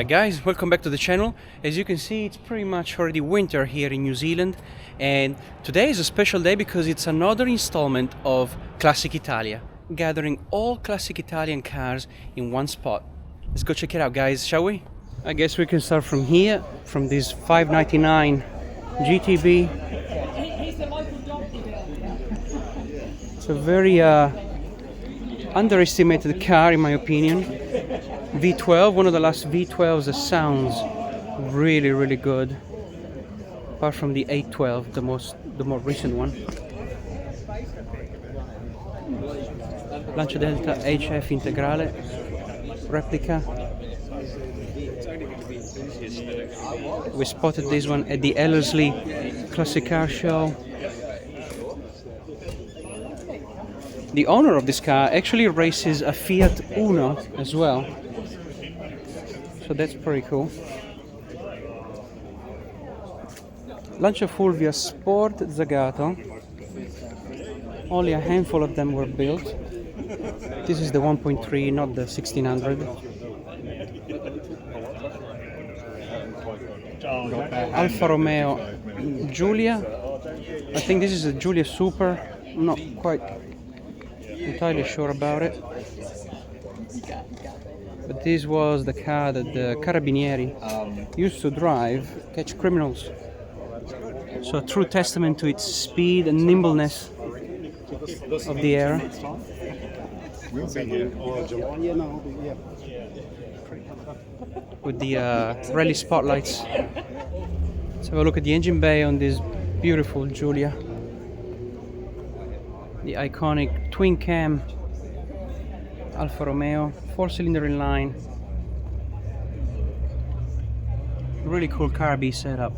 Alright guys, welcome back to the channel. As you can see, it's pretty much already winter here in New Zealand, and today is a special day because it's another installment of Classic Italia, gathering all classic Italian cars in one spot. Let's go check it out guys, shall we? I guess we can start from here, from this 599 GTB. It's a very underestimated car in my opinion. V12, one of the last V12s that sounds really good, apart from the 812, the more recent one. Lancia Delta HF Integrale replica. We spotted this one at the Ellerslie Classic Car Show. The owner of this car actually races a Fiat Uno as well, so that's pretty cool. Lancia Fulvia Sport Zagato. Only a handful of them were built. This is the 1.3, not the 1600. Alfa Romeo Giulia. I think this is a Giulia Super. I'm not quite entirely sure about it. But this was the car that the Carabinieri used to drive, catch criminals. So a true testament to its speed and nimbleness of the era. With the rally spotlights. Let's have a look at the engine bay on this beautiful Giulia. The iconic twin cam Alfa Romeo, 4-cylinder inline. Really cool carby setup.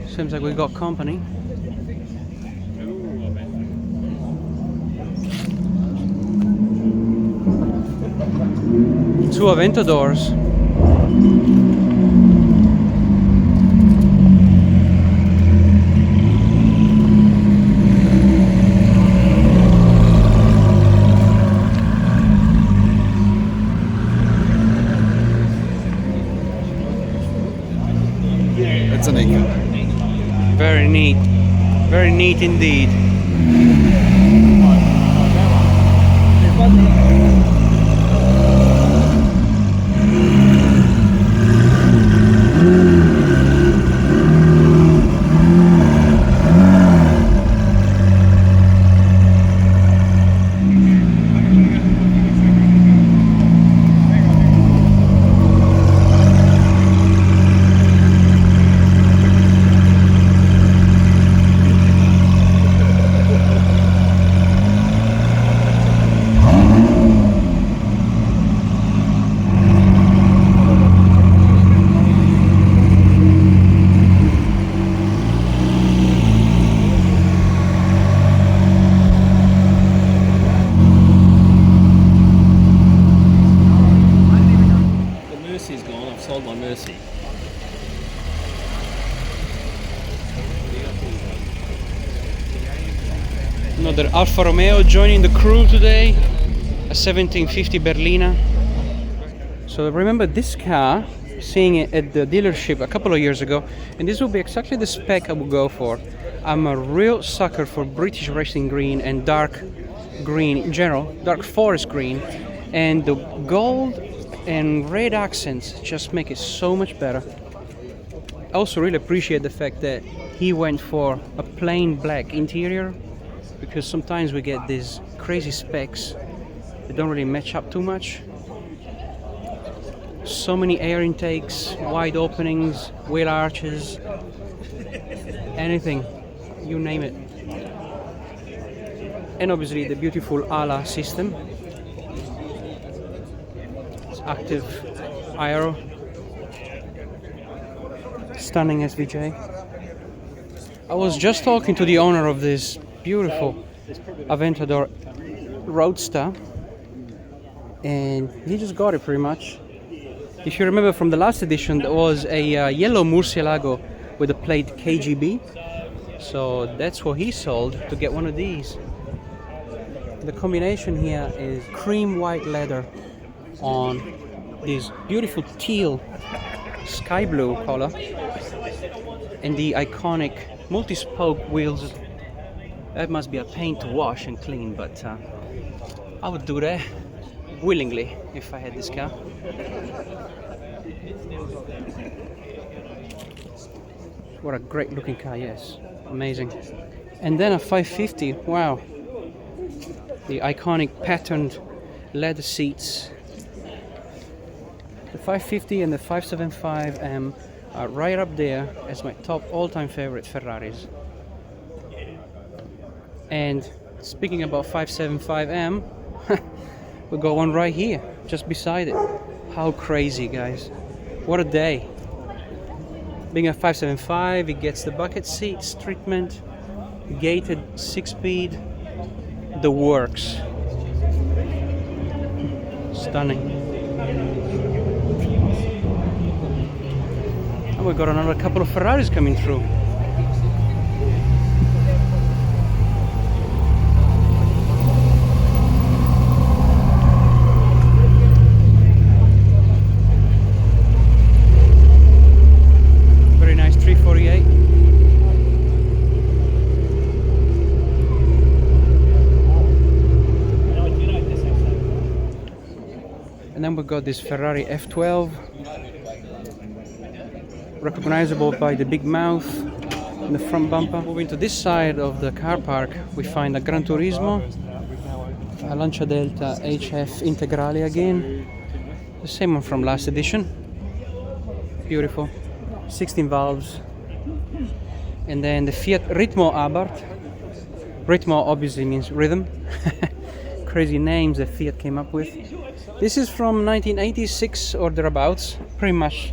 Seems like we got company. Two Aventadors. It's a neat car. Very neat indeed. Another Alfa Romeo joining the crew today, a 1750 Berlina. So remember this car, seeing it at the dealership a couple of years ago, and this will be exactly the spec I would go for. I'm a real sucker for British racing green and dark green in general, dark forest green, and the gold and red accents just make it so much better. I also really appreciate the fact that he went for a plain black interior, because sometimes we get these crazy specs that don't really match up too much. So many air intakes, wide openings, wheel arches, anything, you name it. And obviously the beautiful ALA system. It's active aero. Stunning SVJ. I was just talking to the owner of this beautiful Aventador Roadster, and he just got it pretty much. If you remember from the last edition, there was a yellow Murcielago with the plate KGB, So that's what he sold to get one of these. The combination here is cream white leather on this beautiful teal sky blue color, and the iconic multi-spoke wheels. That must be a pain to wash and clean, but I would do that willingly if I had this car. What a great looking car, yes, amazing. And then a 550, wow, the iconic patterned leather seats. The 550 and the 575M are right up there as my top all-time favorite Ferraris. And speaking about 575M, we got one right here, just beside it. How crazy, guys. What a day. Being a 575, it gets the bucket seats treatment, gated 6-speed, the works. Stunning. And we've got another couple of Ferraris coming through. Very nice 348. And then we've got this Ferrari F12, recognizable by the big mouth and the front bumper. Moving to this side of the car park, we find a Gran Turismo, a Lancia Delta HF Integrale again, the same one from last edition. Beautiful, 16 valves. And then the Fiat Ritmo Abarth. Ritmo obviously means rhythm. Crazy names that Fiat came up with. This is from 1986 or thereabouts, pretty much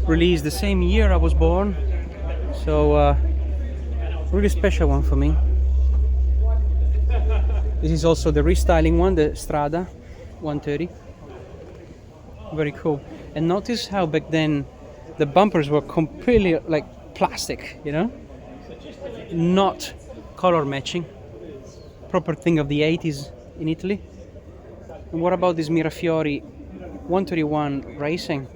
released the same year I was born. So really special one for me. This is also the restyling one, the Strada 130. Very cool. And notice how back then the bumpers were completely like plastic, you know? Not color matching. Proper thing of the 80s in Italy. And what about this Mirafiori 131 Racing?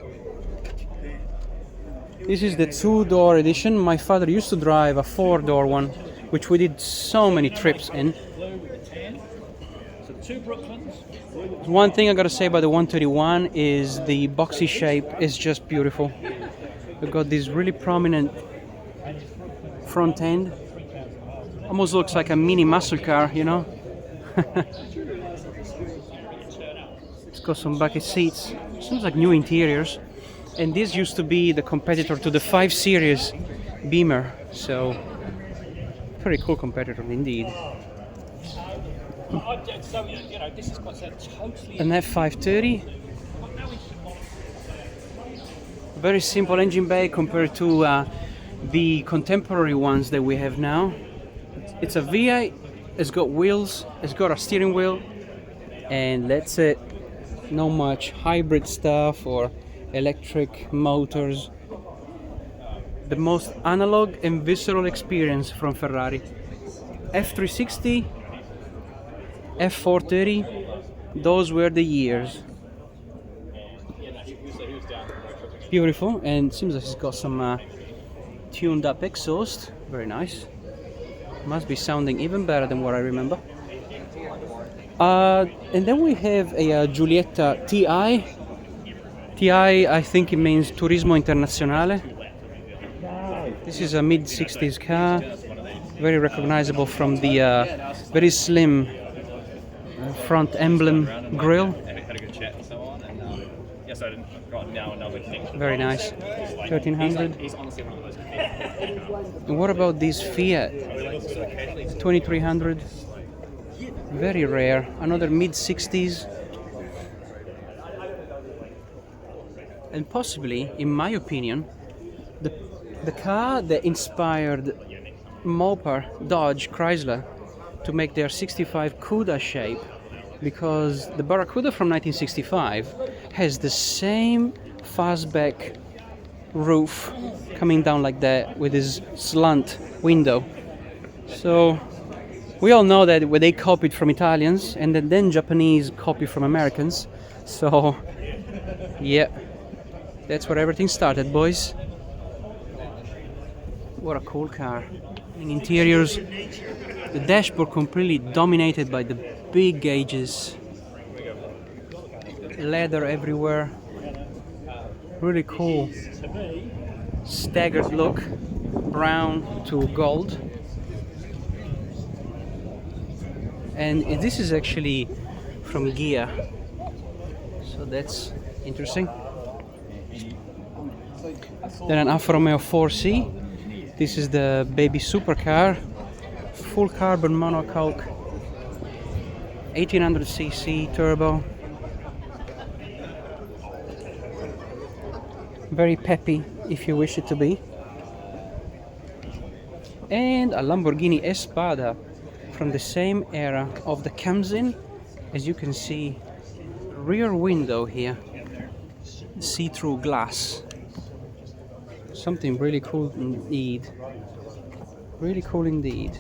This is the 2-door edition. My father used to drive a 4-door one, which we did so many trips in. One thing I gotta say about the 131 is the boxy shape is just beautiful. We've got this really prominent front end. Almost looks like a mini muscle car, you know? It's got some bucket seats. Seems like new interiors. And this used to be the competitor to the 5 Series Beamer. So, pretty cool competitor indeed. An F530. Very simple engine bay compared to the contemporary ones that we have now. It's a V8, it's got wheels, it's got a steering wheel, and that's it. No much hybrid stuff or electric motors. The most analog and visceral experience from Ferrari. F360, F430, those were the years. Beautiful, and seems like it's got some tuned up exhaust. Very nice. Must be sounding even better than what I remember. And then we have a Giulietta TI. TI, I think it means Turismo Internazionale. This is a mid-60s car, very recognizable from the very slim front emblem grille. Very nice. 1300. And what about this Fiat 2300? Very rare. Another mid-60s. And possibly, in my opinion, the car that inspired Mopar, Dodge, Chrysler to make their 65 Cuda shape, because the Barracuda from 1965 has the same fastback roof coming down like that with this slant window. So we all know that they copied from Italians and then Japanese copy from Americans. So yeah, that's where everything started, boys. What a cool car. In interiors, the dashboard completely dominated by the big gauges. Leather everywhere. Really cool. Staggered look. Brown to gold. And this is actually from Ghia. So that's interesting. Then an Alfa Romeo 4C. This is the baby supercar. Full carbon monocoque. 1800cc turbo. Very peppy if you wish it to be. And a Lamborghini Espada from the same era of the comes in, as you can see, rear window here, see-through glass. Something really cool indeed. Really cool indeed.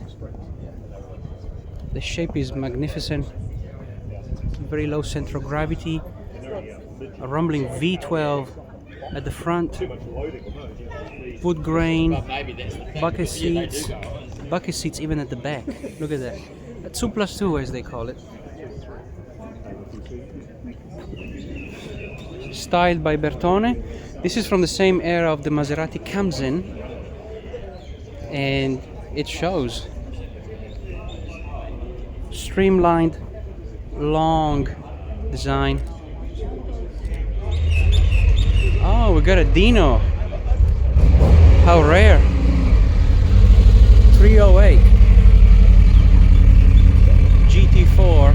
The shape is magnificent. Very low center of gravity. A rumbling V12 at the front. Wood grain. Bucket seats even at the back. Look at that. A 2+2 as they call it. Styled by Bertone. This is from the same era of the Maserati comes in, and it shows. Streamlined, long design. Oh, we got a Dino. How rare. 308 GT4.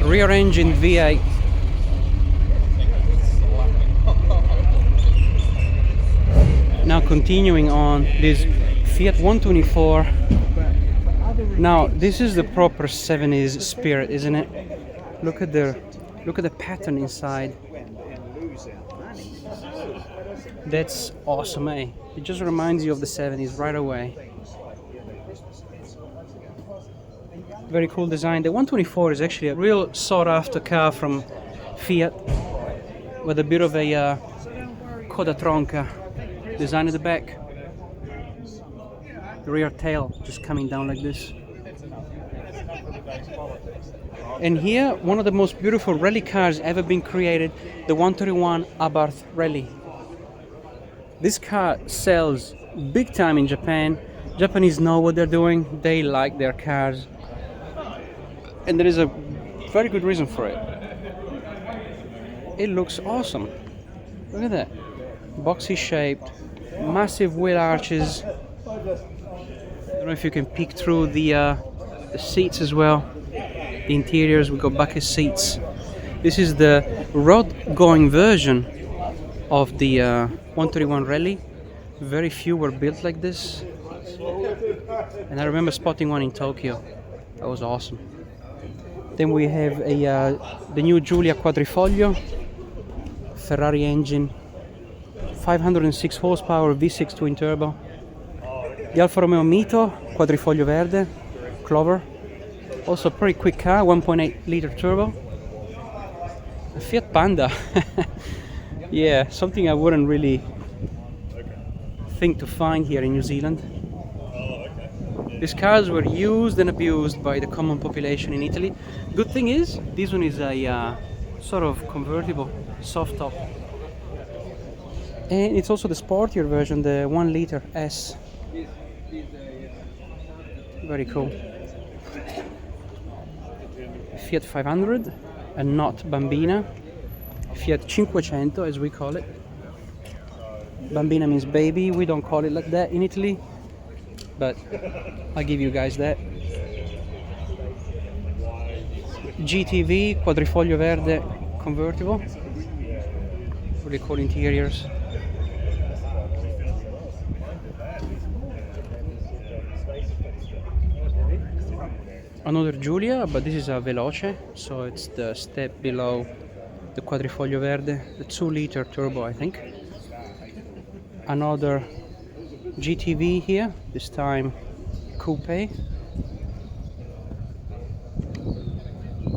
Rear engine V8. Now continuing on this Fiat 124. Now this is the proper 70s spirit, isn't it? Look at the pattern inside. That's awesome, eh? It just reminds you of the 70s right away. Very cool design. The 124 is actually a real sought-after car from Fiat, with a bit of a coda tronca design at the back. The rear tail just coming down like this. And here, one of the most beautiful rally cars ever been created, the 131 Abarth Rally. This car sells big time in Japan. Japanese know what they're doing. They like their cars. And there is a very good reason for it. It looks awesome. Look at that. Boxy shaped, massive wheel arches. I don't know if you can peek through the seats as well. The interiors, we got bucket seats. This is the road-going version of the 131 Rally. Very few were built like this. And I remember spotting one in Tokyo. That was awesome. Then we have the new Giulia quadrifoglio, Ferrari engine, 506 horsepower, V6 twin turbo. The Alfa Romeo Mito, quadrifoglio verde, Clover. Also pretty quick car, 1.8 liter turbo. A Fiat Panda. Yeah, something I wouldn't really think to find here in New Zealand. These cars were used and abused by the common population in Italy. Good thing is, this one is a sort of convertible, soft top. And it's also the sportier version, the 1 liter S. Very cool. Fiat 500, and not Bambina. Fiat 500 as we call it. Bambina means baby, we don't call it like that in Italy. But I'll give you guys that. GTV quadrifoglio verde convertible. Really cool interiors. Another Giulia, but this is a Veloce, so it's the step below the Quadrifoglio Verde, the 2-liter turbo, I think. Another GTV here, this time coupe.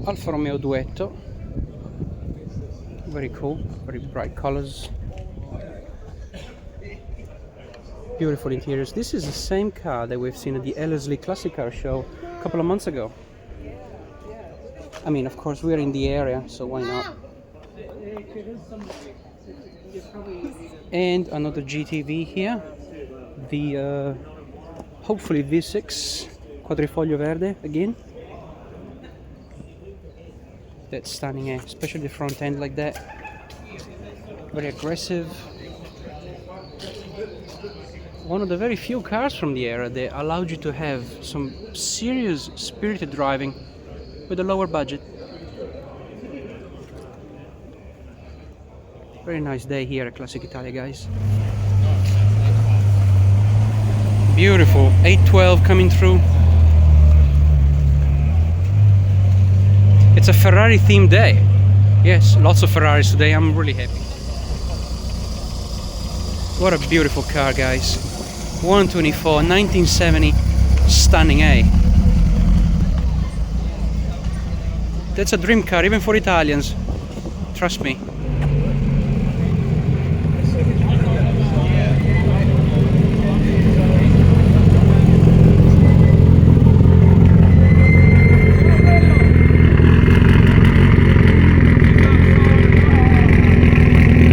Alfa Romeo Duetto, very cool, very bright colors. Beautiful interiors. This is the same car that we've seen at the Ellerslie Classic Car Show a couple of months ago. I mean, of course, we're in the area, so why not? And another GTV here, the hopefully V6 Quadrifoglio Verde again. That's stunning, especially the front end like that. Very aggressive. One of the very few cars from the era that allowed you to have some serious spirited driving with a lower budget. Very nice day here at Classic Italia, guys. Beautiful 812 coming through. It's a Ferrari themed day. Yes, lots of Ferraris today. I'm really happy. What a beautiful car, guys. 124, 1970, stunning, eh? That's a dream car, even for Italians. Trust me.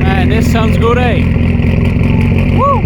Man, this sounds good, eh? Woo!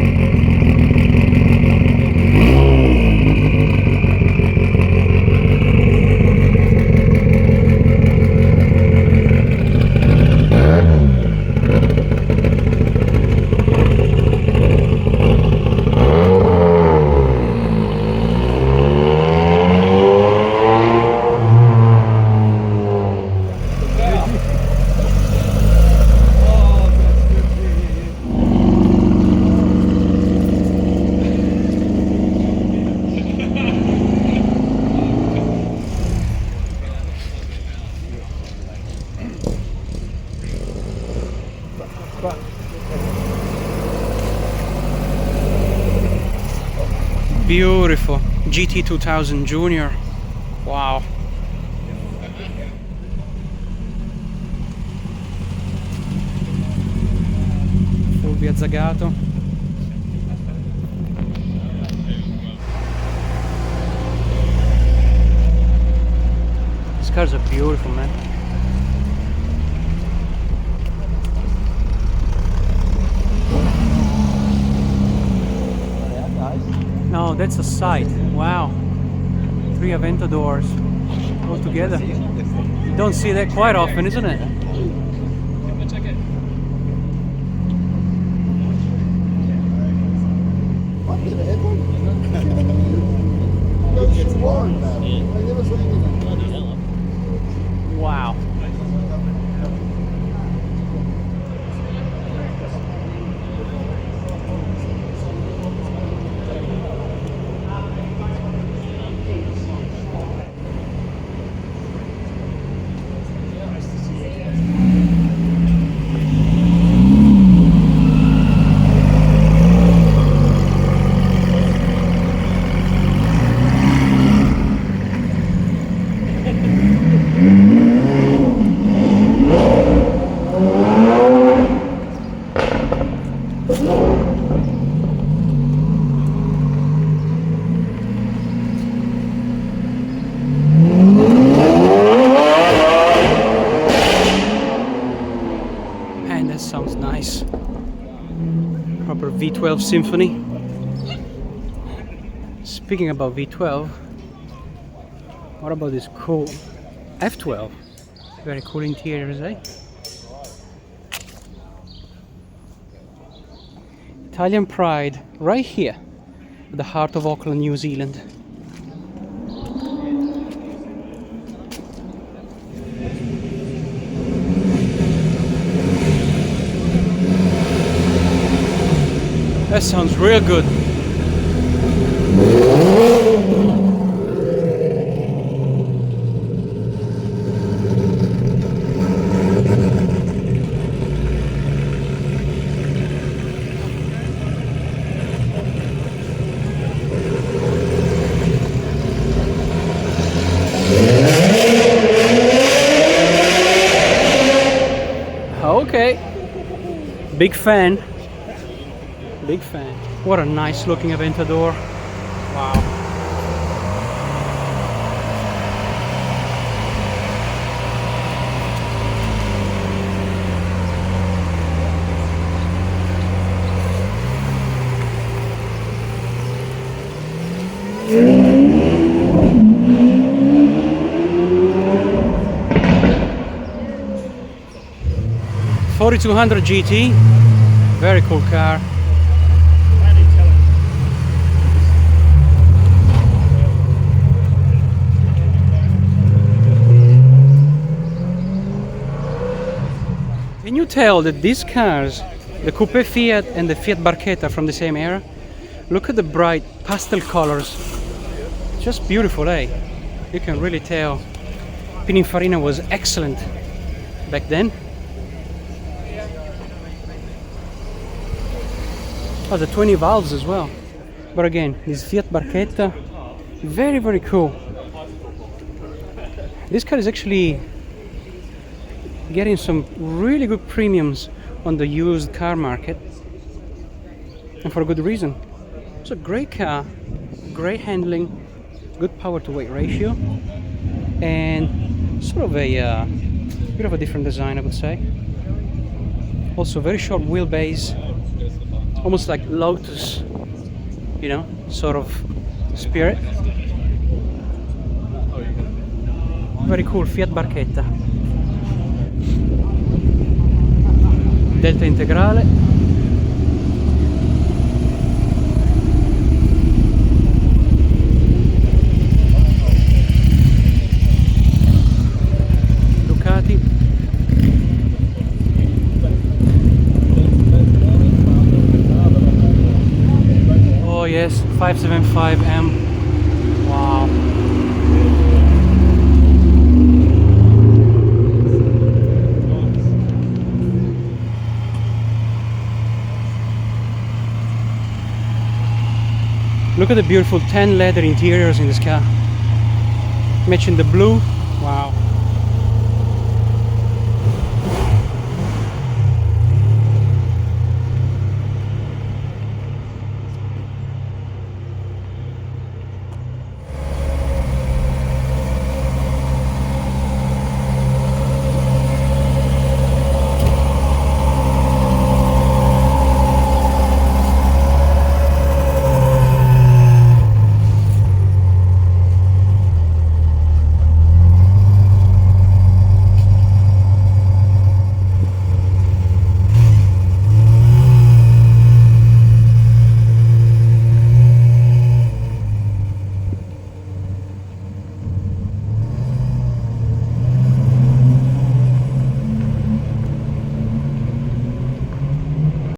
Beautiful GT 2000 Junior. Wow. Fulvia Zagato. These cars are beautiful, man. No, that's a sight. Wow. 3 Aventadors all together. You don't see that quite often, isn't it? Wow. Proper V12 Symphony. Speaking about V12, what about this cool F12? Very cool interiors, eh? Italian pride right here at the heart of Auckland, New Zealand. That sounds real good. Okay. Big fan. Big fan. What a nice looking Aventador. Wow. $4,200 GT, very cool car. Can you tell that these cars, the Coupe Fiat and the Fiat Barchetta, are from the same era? Look at the bright pastel colors, just beautiful, eh? You can really tell Pininfarina was excellent back then. Oh, the 20 valves as well. But again, this Fiat Barchetta, very, very cool. This car is actually getting some really good premiums on the used car market. And for a good reason. It's a great car, great handling, good power to weight ratio, and sort of a bit of a different design, I would say. Also very short wheelbase. Almost like Lotus, you know, sort of spirit. Very cool Fiat Barchetta. Delta integrale. Ducati. Oh yes, 575M. Wow. Look at the beautiful tan leather interiors in this car. Matching the blue. Wow.